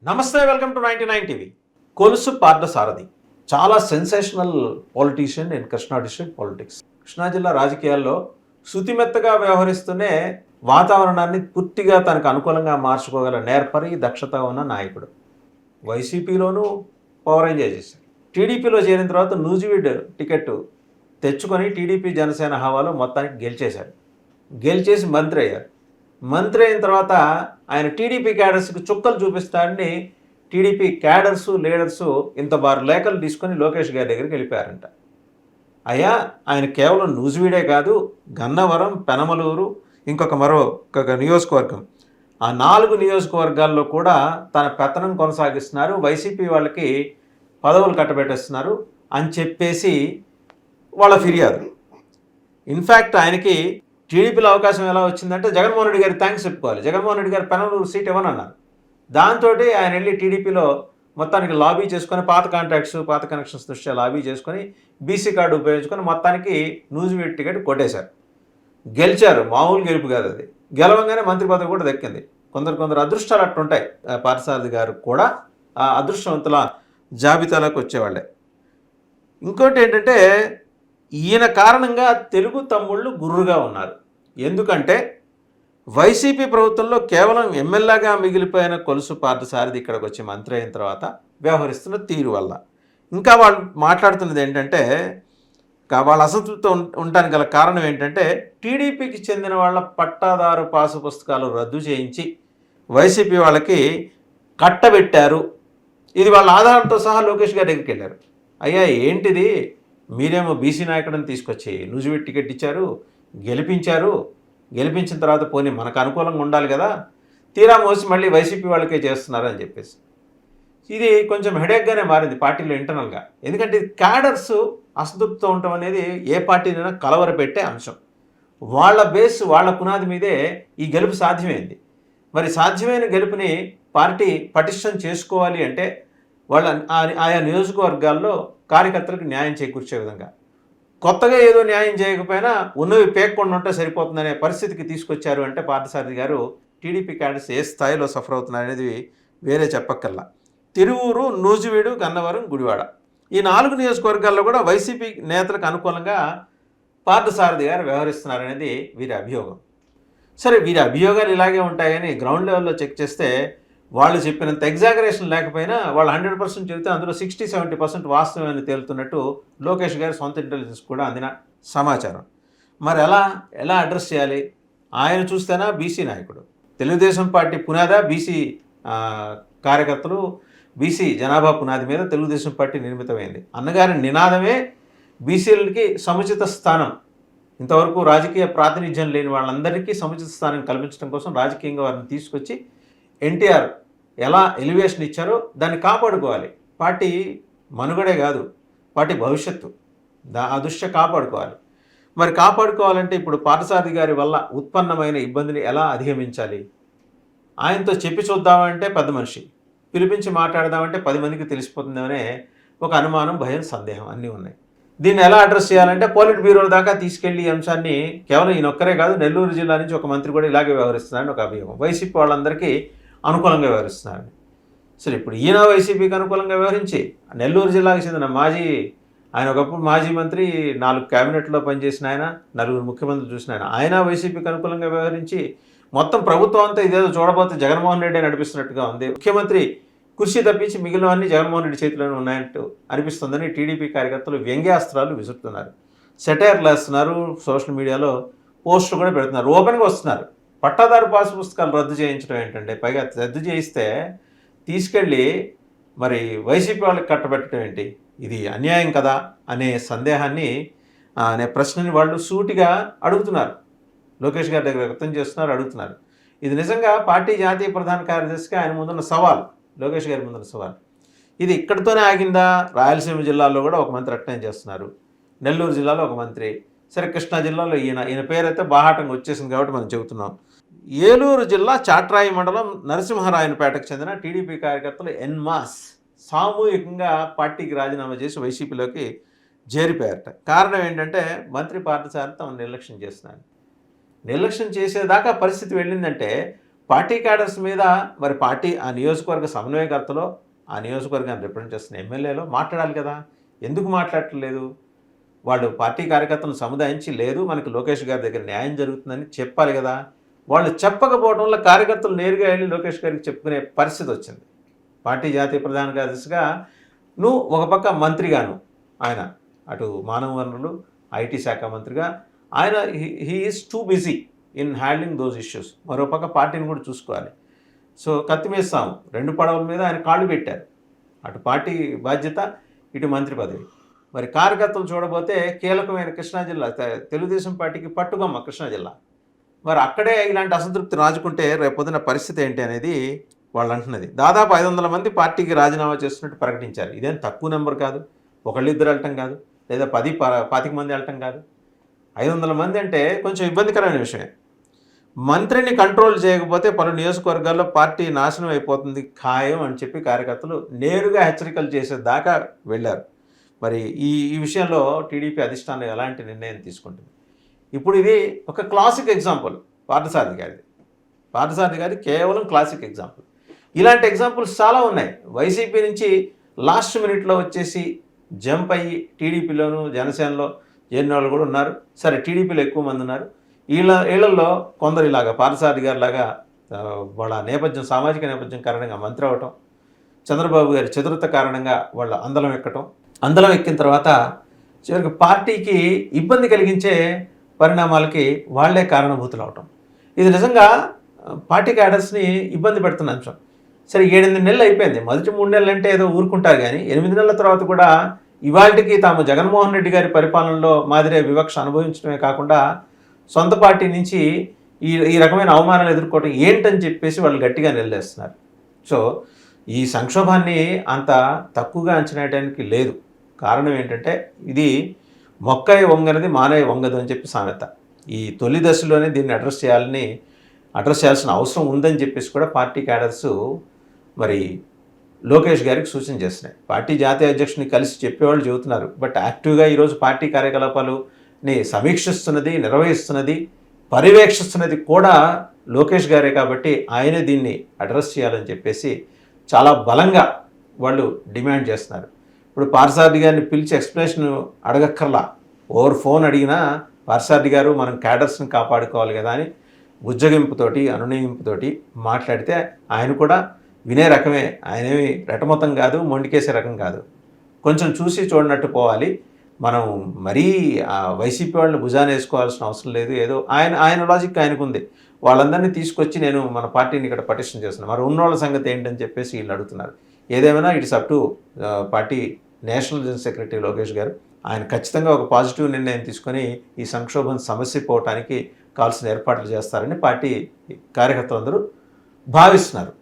నమస్తే, welcome to 99 TV. Kolusu Parthasarathy చాలా sensational politician in Krishna district politics. Krishna జిల్లా రాజకీయాల్లో శుతిమెత్తగా వ్యవహరిస్తూనే వాతావరణాన్ని పూర్తిగా తనకు అనుకూలంగా మార్చుకోగల నేర్పరి, దక్షత ఉన్న నాయకుడు. వైసీపీలోనూ పవర్ ఎంజాయ్ చేశారు. టీడీపీలో చేరిన తర్వాత నూజివీడ్ టికెట్ తెచ్చుకొని టీడీపీ జనసేన హవాలో మొత్తానికి గెలిచేశారు. గెలిచేసి మంత్రి అయ్యారు. మంత్రి అయిన తర్వాత ఆయన టీడీపీ క్యాడర్స్కి చుక్కలు చూపిస్తాడని టీడీపీ క్యాడర్సు లీడర్సు ఇంత బారు లేఖలు తీసుకొని లోకేష్ గారి దగ్గరికి వెళ్ళిపోయారంట. అయ్యా, ఆయన కేవలం నూజివీడే కాదు, గన్నవరం, పెనమలూరు, మరొక నియోజకవర్గం, ఆ 4 నియోజకవర్గాల్లో కూడా తన పెత్తనం కొనసాగిస్తున్నారు, వైసీపీ వాళ్ళకి పదవులు కట్టబెట్టేస్తున్నారు అని చెప్పేసి వాళ్ళ ఫిర్యాదు. ఇన్ఫ్యాక్ట్ ఆయనకి టీడీపీలో అవకాశం ఎలా వచ్చిందంటే జగన్మోహన్ రెడ్డి గారికి థ్యాంక్స్ చెప్పుకోవాలి. జగన్మోహన్ రెడ్డి గారు పెనమలూరు సీట్ ఇవ్వనన్నారు. దాంతో ఆయన వెళ్ళి టీడీపీలో మొత్తానికి లాబీ చేసుకొని పాత కాంట్రాక్ట్స్, పాత కనెక్షన్స్ దృష్ట్యా లాబీ చేసుకొని బీసీ కార్డు ఉపయోగించుకొని మొత్తానికి నూజివీడ్ టికెట్ కొట్టేశారు. గెలిచారు. మామూలు గెలుపు కాదు అది. గెలవంగానే మంత్రి పదవి కూడా దక్కింది. కొందరు అదృష్టాలు అట్టుంటాయి. పార్థసారథి గారు కూడా ఆ అదృష్టవంతుల జాబితాలోకి వచ్చేవాళ్ళే. ఇంకోటి ఏంటంటే, ఈయన కారణంగా తెలుగు తమ్ముళ్ళు గుర్రుగా ఉన్నారు. ఎందుకంటే వైసీపీ ప్రభుత్వంలో కేవలం ఎమ్మెల్యేగా మిగిలిపోయిన కొలుసు పార్థసారథి ఇక్కడికి వచ్చి మంత్రి అయిన తర్వాత వ్యవహరిస్తున్న తీరు వల్ల. ఇంకా వాళ్ళు మాట్లాడుతున్నది ఏంటంటే, వాళ్ళ అసంతృప్తి ఉండడానికి గల కారణం ఏంటంటే, టీడీపీకి చెందిన వాళ్ళ పట్టాదారు పాసు పుస్తకాలు రద్దు చేయించి వైసీపీ వాళ్ళకి కట్టబెట్టారు. ఇది వాళ్ళ ఆధారంతో సహా లోకేష్ గారి దగ్గరికి వెళ్ళారు. అయ్యా, ఏంటిది, మీరేమో బీసీ నాయకుడిని తీసుకొచ్చి నూజివీడ్ టికెట్ ఇచ్చారు, గెలిపించిన తర్వాత పోనీ మనకు అనుకూలంగా ఉండాలి కదా, తీరా మోసి మళ్ళీ వైసీపీ వాళ్ళకే చేస్తున్నారు అని చెప్పేసి ఇది కొంచెం హెడేక్గానే మారింది పార్టీలో ఇంటర్నల్గా. ఎందుకంటే క్యాడర్స్ అసంతృప్తితో ఉండటం అనేది ఏ పార్టీనైనా కలవరపెట్టే అంశం. వాళ్ళ బేస్, వాళ్ళ పునాది మీదే ఈ గెలుపు సాధ్యమైంది. మరి సాధ్యమైన గెలుపుని పార్టీ పటిష్టం చేసుకోవాలి అంటే వాళ్ళ ఆయా నియోజకవర్గాల్లో కార్యకర్తలకు న్యాయం చేకూర్చే విధంగా, కొత్తగా ఏదో న్యాయం చేయకపోయినా ఉన్నవి పేక్కుండా ఉంటే సరిపోతుందనే పరిస్థితికి తీసుకొచ్చారు. అంటే పార్థసారథి గారు టీడీపీ క్యాడర్స్ ఏ స్థాయిలో సఫర్ అవుతున్నారు అనేది వేరే చెప్పక్కల్లా. తిరువూరు, నూజివీడు, గన్నవరం, గుడివాడ, ఈ 4 నియోజకవర్గాల్లో కూడా వైసీపీ నేతలకు అనుకూలంగా పార్థసారథి గారు వ్యవహరిస్తున్నారనేది వీరి అభియోగం. సరే, వీరి అభియోగాలు ఇలాగే ఉంటాయని గ్రౌండ్ లెవెల్లో చెక్ చేస్తే వాళ్ళు చెప్పినంత ఎగ్జాగరేషన్ లేకపోయినా వాళ్ళు 100% చెబితే అందులో 60-70% వాస్తవమని తేలుతున్నట్టు లోకేష్ గారి సొంత ఇంటెలిజెన్స్ కూడా అందిన సమాచారం. మరి ఎలా అడ్రస్ చేయాలి? ఆయన చూస్తేనా బీసీ నాయకుడు, తెలుగుదేశం పార్టీ పునాదా బీసీ కార్యకర్తలు, బీసీ జనాభా పునాది మీద తెలుగుదేశం పార్టీ నిర్మితమైంది. అన్నగారి నినాదమే బీసీలకి సముచిత స్థానం, ఇంతవరకు రాజకీయ ప్రాతినిధ్యం లేని వాళ్ళందరికీ సముచిత స్థానం కల్పించడం కోసం రాజకీయంగా వారిని తీసుకొచ్చి ఎన్టీఆర్ ఎలా ఎలివేషన్ ఇచ్చారో దాన్ని కాపాడుకోవాలి. పార్టీ మనుగడే కాదు, పార్టీ భవిష్యత్తు, ఆ దృష్ట్యా కాపాడుకోవాలి. మరి కాపాడుకోవాలంటే ఇప్పుడు పార్థసారథి గారి వల్ల ఉత్పన్నమైన ఇబ్బందిని ఎలా అధిగమించాలి? ఆయనతో చెప్పి చూద్దామంటే పెద్ద మనిషి, పిలిపించి మాట్లాడదామంటే 10 మందికి తెలిసిపోతుందనే ఒక అనుమానం, భయం, సందేహం అన్నీ ఉన్నాయి. దీన్ని ఎలా అడ్రస్ చేయాలంటే పోలిట్ బ్యూరో దాకా తీసుకెళ్లి ఈ అంశాన్ని కేవలం ఈయనొక్కరే కాదు, నెల్లూరు జిల్లా నుంచి ఒక మంత్రి కూడా ఇలాగే వ్యవహరిస్తున్నారని ఒక అభియోగం. వైసీపీ వాళ్ళందరికీ అనుకూలంగా వ్యవహరిస్తున్నారని. సరే, ఇప్పుడు ఈయన వైసీపీకి అనుకూలంగా వ్యవహరించి నెల్లూరు జిల్లాకు చెందిన ఆయన ఒకప్పుడు మాజీ మంత్రి, 4 క్యాబినెట్లో పనిచేసిన ఆయన, 4 ముఖ్యమంత్రులు చూసిన ఆయన వైసీపీకి అనుకూలంగా వ్యవహరించి మొత్తం ప్రభుత్వం అంతా ఇదేదో చూడబోతే జగన్మోహన్ రెడ్డి నడిపిస్తున్నట్టుగా ఉంది. ముఖ్యమంత్రి కుర్చీ తప్పించి మిగిలినవన్నీ జగన్మోహన్ రెడ్డి చేతిలోనే ఉన్నాయంటూ అనిపిస్తుందని టీడీపీ కార్యకర్తలు వ్యంగ్యాస్త్రాలు విసురుతున్నారు, సెటైర్లు వేస్తున్నారు, సోషల్ మీడియాలో పోస్టులు కూడా పెడుతున్నారు, ఓపెన్గా వస్తున్నారు. పట్టాదారు పాసు పుస్తకాలు రద్దు చేయించడం ఏంటంటే, పైగా రద్దు చేయిస్తే తీసుకెళ్ళి మరి వైసీపీ వాళ్ళకి కట్టబెట్టడం ఏంటి? ఇది అన్యాయం కదా అనే సందేహాన్ని, అనే ప్రశ్నని వాళ్ళు సూటిగా అడుగుతున్నారు. లోకేష్ గారి దగ్గర వ్యక్తం చేస్తున్నారు, అడుగుతున్నారు. ఇది నిజంగా పార్టీ జాతీయ ప్రధాన కార్యదర్శిగా ఆయన ముందున్న సవాల్, లోకేష్ గారి ముందున్న సవాల్. ఇది ఇక్కడితోనే ఆగిందా? రాయలసీమ జిల్లాలో కూడా ఒక మంత్రి అట్నే చేస్తున్నారు, నెల్లూరు జిల్లాలో ఒక మంత్రి, సరే కృష్ణా జిల్లాలో ఈయన పేరైతే బాహాటంగా వచ్చేసింది కాబట్టి మనం చెబుతున్నాం. ఏలూరు జిల్లా చాట్రాయి మండలం నరసింహరాయనపేటకు చెందిన టీడీపీ కార్యకర్తలు ఎన్మాస్ సామూహికంగా పార్టీకి రాజీనామా చేసి వైసీపీలోకి చేరిపోయారట. కారణం ఏంటంటే మంత్రి పార్థసారథి తమను నిర్లక్ష్యం చేస్తున్నారు. నిర్లక్ష్యం చేసేదాకా పరిస్థితి వెళ్ళిందంటే పార్టీ క్యాడర్స్ మీద మరి పార్టీ ఆ నియోజకవర్గ సమన్వయకర్తలో, ఆ నియోజకవర్గాన్ని రిప్రజెంట్ చేస్తున్న ఎమ్మెల్యేలో మాట్లాడాలి కదా. ఎందుకు మాట్లాడట్లేదు? వాళ్ళు పార్టీ కార్యకర్తలను సముదాయించి లేదు మనకి లోకేష్ గారి దగ్గర న్యాయం జరుగుతుందని చెప్పాలి కదా. వాళ్ళు చెప్పకపోవడం వల్ల కార్యకర్తలు నేరుగా వెళ్ళి లోకేష్ గారికి చెప్పుకునే పరిస్థితి వచ్చింది. పార్టీ జాతీయ ప్రధాన కార్యదర్శిగా నువ్వు ఒక పక్క మంత్రిగాను ఆయన అటు మానవ వనరులు ఐటీ శాఖ మంత్రిగా ఆయన he is too busy in handling those issues. మరోపక్క పార్టీని కూడా చూసుకోవాలి. సో కత్తిమేస్తాము 2 పడవల మీద ఆయన కాళ్ళు పెట్టారు. అటు పార్టీ బాధ్యత, ఇటు మంత్రి పదవి. మరి కార్యకర్తలు చూడబోతే కీలకమైన కృష్ణా జిల్లా తెలుగుదేశం పార్టీకి పట్టుగమ్మ కృష్ణా జిల్లా. మరి అక్కడే ఇలాంటి అసంతృప్తి రాజుకుంటే రేపొద్దున పరిస్థితి ఏంటి అనేది వాళ్ళు అంటున్నది. దాదాపు 500 మంది పార్టీకి రాజీనామా చేస్తున్నట్టు ప్రకటించారు. ఇదేం తక్కువ నెంబర్ కాదు. ఒకళ్ళిద్దరు వెళ్ళటం కాదు, లేదా 10-25 మంది వెళ్ళటం కాదు. 500 మంది అంటే కొంచెం ఇబ్బందికరమైన విషయమే. మంత్రిని కంట్రోల్ చేయకపోతే పలు నియోజకవర్గాల్లో పార్టీ నాశనం అయిపోతుంది ఖాయం అని చెప్పి కార్యకర్తలు నేరుగా హెచ్చరికలు చేసేదాకా వెళ్ళారు. మరి ఈ విషయంలో టీడీపీ అధిష్టానం ఎలాంటి నిర్ణయం తీసుకుంటుంది? ఇప్పుడు ఇది ఒక క్లాసిక్ ఎగ్జాంపుల్ పార్థసారథి గారిది. పార్థసారథి గారి కేవలం క్లాసిక్ ఎగ్జాంపుల్. ఇలాంటి ఎగ్జాంపుల్స్ చాలా ఉన్నాయి. వైసీపీ నుంచి లాస్ట్ మినిట్లో వచ్చేసి జంప్ అయ్యి టీడీపీలోను జనసేనలో చేరిన వాళ్ళు కూడా ఉన్నారు. సరే, టీడీపీలో ఎక్కువ మంది ఉన్నారు. వీళ్ళల్లో కొందరు ఇలాగా పార్థసారథి గారి లాగా వాళ్ళ నేపథ్యం, సామాజిక నేపథ్యం కారణంగా మంత్రి అవ్వటం, చంద్రబాబు గారి చతురత కారణంగా వాళ్ళ అందలం ఎక్కటం, అందలం ఎక్కిన తర్వాత చివరికి పార్టీకి ఇబ్బంది కలిగించే పరిణామాలకి వాళ్లే కారణభూతులు అవటం. ఇది నిజంగా పార్టీ క్యాడర్స్ని ఇబ్బంది పెడుతున్న అంశం. సరే, 7-8 నెలలు అయిపోయింది. మొదటి 3 నెలలు అంటే ఏదో ఊరుకుంటారు, కానీ 8 నెలల తర్వాత కూడా ఇవాళకి తాము జగన్మోహన్ రెడ్డి గారి పరిపాలనలో మాదిరే వివక్ష అనుభవించడమే కాకుండా సొంత పార్టీ నుంచి ఈ రకమైన అవమానాలు ఎదుర్కోవడం ఏంటని చెప్పేసి వాళ్ళు గట్టిగా నిలదీస్తున్నారు. సో ఈ సంక్షోభాన్ని అంత తక్కువగా అంచనా వేయడానికి లేదు. కారణం ఏంటంటే ఇది మొక్కై వంగనది మానై వంగదు అని చెప్పి సామెత. ఈ తొలి దశలోనే దీన్ని అడ్రస్ చేయాల్సిన అవసరం ఉందని చెప్పేసి కూడా పార్టీ క్యాడర్స్ మరి లోకేష్ గారికి సూచన చేస్తున్నాయి. పార్టీ జాతీయ అధ్యక్షుని కలిసి చెప్పేవాళ్ళు చెబుతున్నారు. బట్ యాక్టివ్గా ఈరోజు పార్టీ కార్యకలాపాలని సమీక్షిస్తున్నది, నిర్వహిస్తున్నది, పర్యవేక్షిస్తున్నది కూడా లోకేష్ గారే. కాబట్టి ఆయనే దీన్ని అడ్రస్ చేయాలని చెప్పేసి చాలా బలంగా వాళ్ళు డిమాండ్ చేస్తున్నారు. ఇప్పుడు పార్థసారథి గారిని పిలిచి ఎక్స్ప్లెనేషన్ అడగక్కర్లా, ఓవర్ ఫోన్ అడిగినా పార్థసారథి గారు మనం క్యాడర్స్ని కాపాడుకోవాలి కదా అని బుజ్జగింపుతోటి, అనునయింపుతోటి మాట్లాడితే ఆయన కూడా వినే రకమే. ఆయనేమి రెటమొత్తం కాదు, మొండికేసే రకం కాదు. కొంచెం చూసి చూడనట్టు పోవాలి. మనం మరీ వైసీపీ వాళ్ళని భుజాన వేసుకోవాల్సిన అవసరం లేదు. ఏదో ఆయన లాజిక్ ఆయనకుంది. వాళ్ళందరినీ తీసుకొచ్చి నేను మన పార్టీని ఇక్కడ పటిష్టం చేస్తున్నాను, మరి ఉన్నోళ్ళ సంగతి ఏంటని చెప్పేసి వీళ్ళు అడుగుతున్నారు. ఏదేమైనా it's up to party national general secretary Lokesh గారు. ఆయన ఖచ్చితంగా ఒక పాజిటివ్ నిర్ణయం తీసుకొని ఈ సంక్షోభం సమస్య పోవటానికి కావాల్సిన ఏర్పాట్లు చేస్తారని పార్టీ కార్యకర్తలందరూ భావిస్తున్నారు.